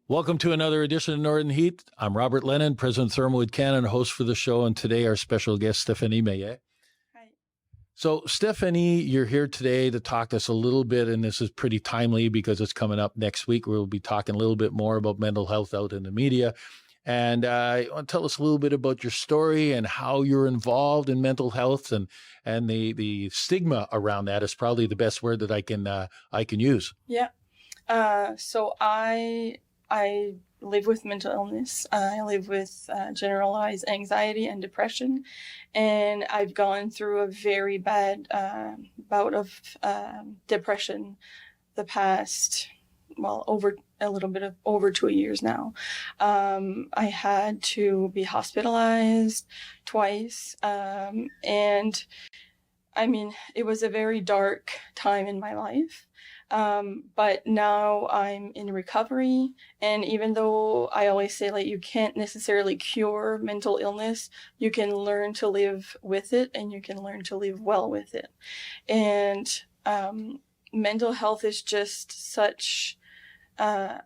Welcome to another edition of Northern Heat. I'm Robert Lennon, President of Thermalwood Canada, host for the show, and today our special guest, phanie Maillet. Hi. So, Stephanie, you're here today to talk to us a little bit, and this is pretty timely because it's coming up next week. We'll be talking a little bit more about mental health out in the media. And you want to tell us a little bit about your story and how you're involved in mental health and the stigma around that is probably the best word that I can use. Yeah. So I live with mental illness. I live with generalized anxiety and depression, and I've gone through a very bad bout of depression the past, over 2 years now. I had to be hospitalized twice, and I mean, it was a very dark time in my life. But now I'm in recovery. And even though I always say, like, you can't necessarily cure mental illness, you can learn to live with it and you can learn to live well with it. And, mental health is just such, a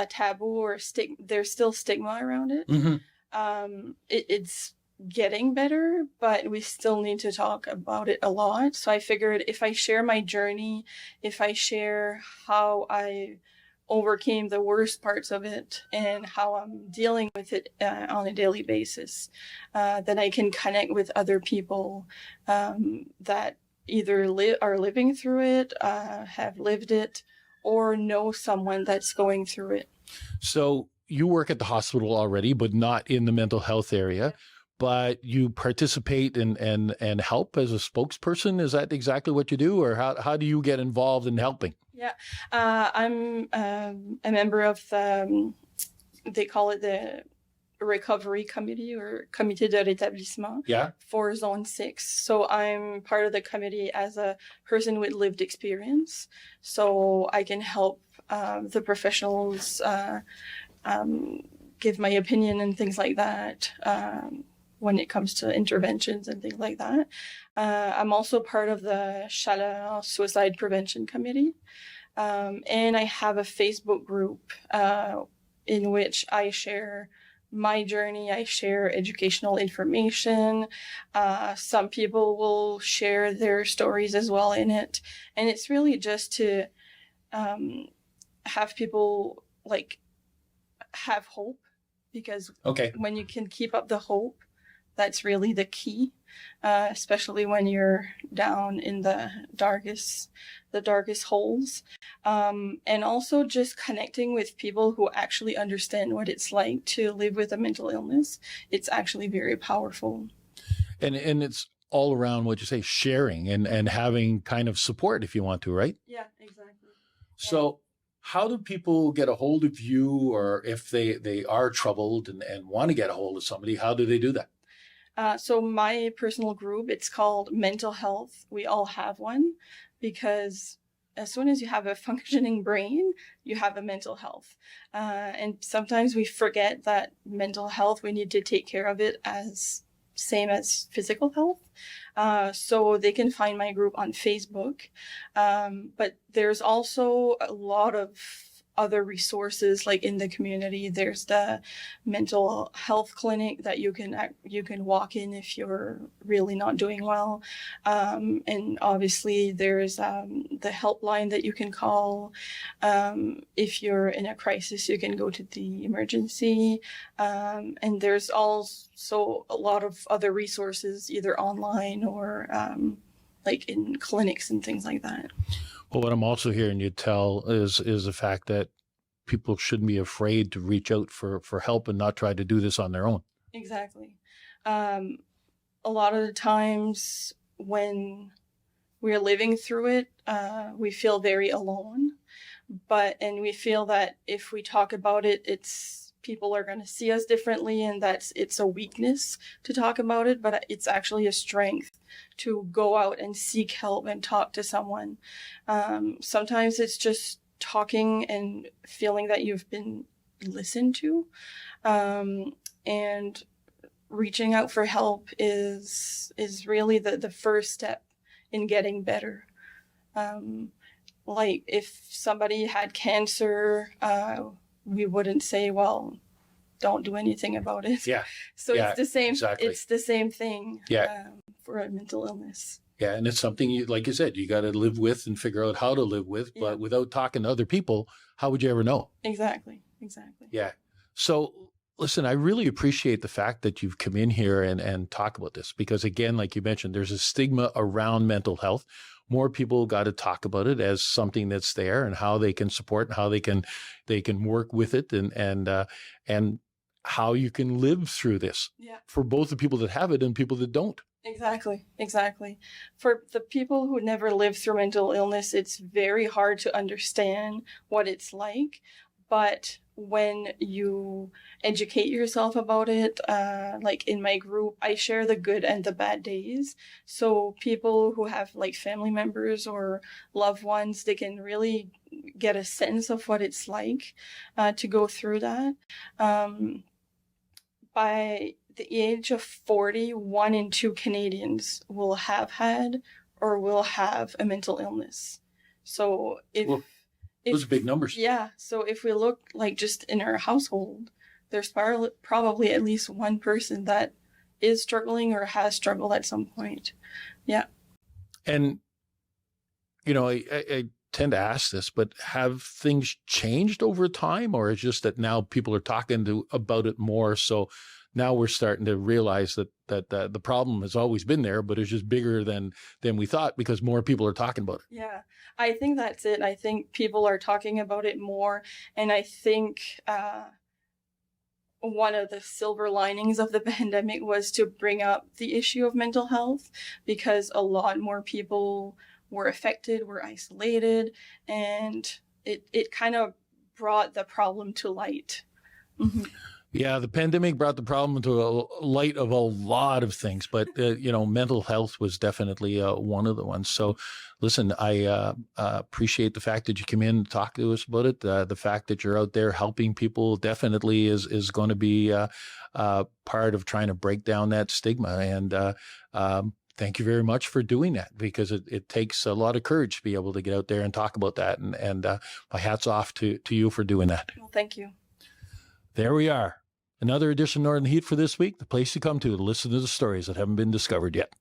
taboo or there's still stigma around it. Mm-hmm. It's getting better, but we still need to talk about it a lot. So I figured if I share my journey, if I share how I overcame the worst parts of it and how I'm dealing with it on a daily basis, then I can connect with other people that either are living through it, have lived it, or know someone that's going through it. So you work at the hospital already, but not in the mental health area. But you participate and help as a spokesperson. Is that exactly what you do, or how do you get involved in helping? Yeah, I'm a member of they call it the recovery committee or comité de rétablissement for Zone 6. So I'm part of the committee as a person with lived experience. So I can help the professionals give my opinion and things like that. When it comes to interventions and things like that. I'm also part of the Chaleur Suicide Prevention Committee. And I have a Facebook group in which I share my journey. I share educational information. Some people will share their stories as well in it. And it's really just to have people have hope, because when you can keep up the hope, that's really the key, especially when you're down in the darkest holes. And also just connecting with people who actually understand what it's like to live with a mental illness. It's actually very powerful. And it's all around what you say, sharing and having kind of support if you want to, right? Yeah, exactly. So how do people get a hold of you, or if they are troubled and want to get a hold of somebody, how do they do that? So my personal group, it's called Mental Health. We all have one, because as soon as you have a functioning brain, you have a mental health. And sometimes we forget that mental health, we need to take care of it as same as physical health. So they can find my group on Facebook. But there's also a lot of other resources, like in the community. There's the mental health clinic that you can walk in if you're really not doing well, and obviously there's the helpline that you can call. If you're in a crisis, you can go to the emergency, and there's also a lot of other resources, either online or like in clinics and things like that. Well, what I'm also hearing you tell is the fact that people shouldn't be afraid to reach out for help and not try to do this on their own. Exactly. A lot of the times when we're living through it, we feel very alone. And we feel that if we talk about it, people are going to see us differently, and it's a weakness to talk about it, but it's actually a strength to go out and seek help and talk to someone. Sometimes it's just talking and feeling that you've been listened to, and reaching out for help is really the first step in getting better. Like if somebody had cancer, we wouldn't say, well, don't do anything about it. Yeah. So Yeah, it's the same. exactly. It's the same thing. Yeah. For a mental illness. Yeah, and it's something you, like you said, you got to live with and figure out how to live with. Yeah. But without talking to other people, how would you ever know? Exactly. Yeah. So listen, I really appreciate the fact that you've come in here and talk about this because, again, like you mentioned, there's a stigma around mental health. More people got to talk about it as something that's there and how they can support and how they can work with it and how you can live through this. Yeah. For both the people that have it and people that don't. Exactly. For the people who never lived through mental illness, it's very hard to understand what it's like. But when you educate yourself about it, like in my group, I share the good and the bad days. So people who have like family members or loved ones, they can really get a sense of what it's like to go through that. By the age of 40, 1 in 2 Canadians will have had or will have a mental illness. So those are big numbers. Yeah. So if we look like just in our household, there's probably at least one person that is struggling or has struggled at some point. Yeah. And, I tend to ask this, but have things changed over time, or is it just that now people are talking about it more? So now we're starting to realize that the problem has always been there, but it's just bigger than we thought because more people are talking about it. Yeah, I think that's it. I think people are talking about it more. And I think one of the silver linings of the pandemic was to bring up the issue of mental health because a lot more people were affected, were isolated, and it kind of brought the problem to light. Mm-hmm. Yeah, the pandemic brought the problem to a light of a lot of things, but mental health was definitely one of the ones. So, listen, I appreciate the fact that you came in and talked to us about it. The fact that you're out there helping people definitely is going to be part of trying to break down that stigma. And thank you very much for doing that because it takes a lot of courage to be able to get out there and talk about that. And my hat's off to you for doing that. Well, thank you. There we are. Another edition of Northern Heat for this week, the place to come to listen to the stories that haven't been discovered yet.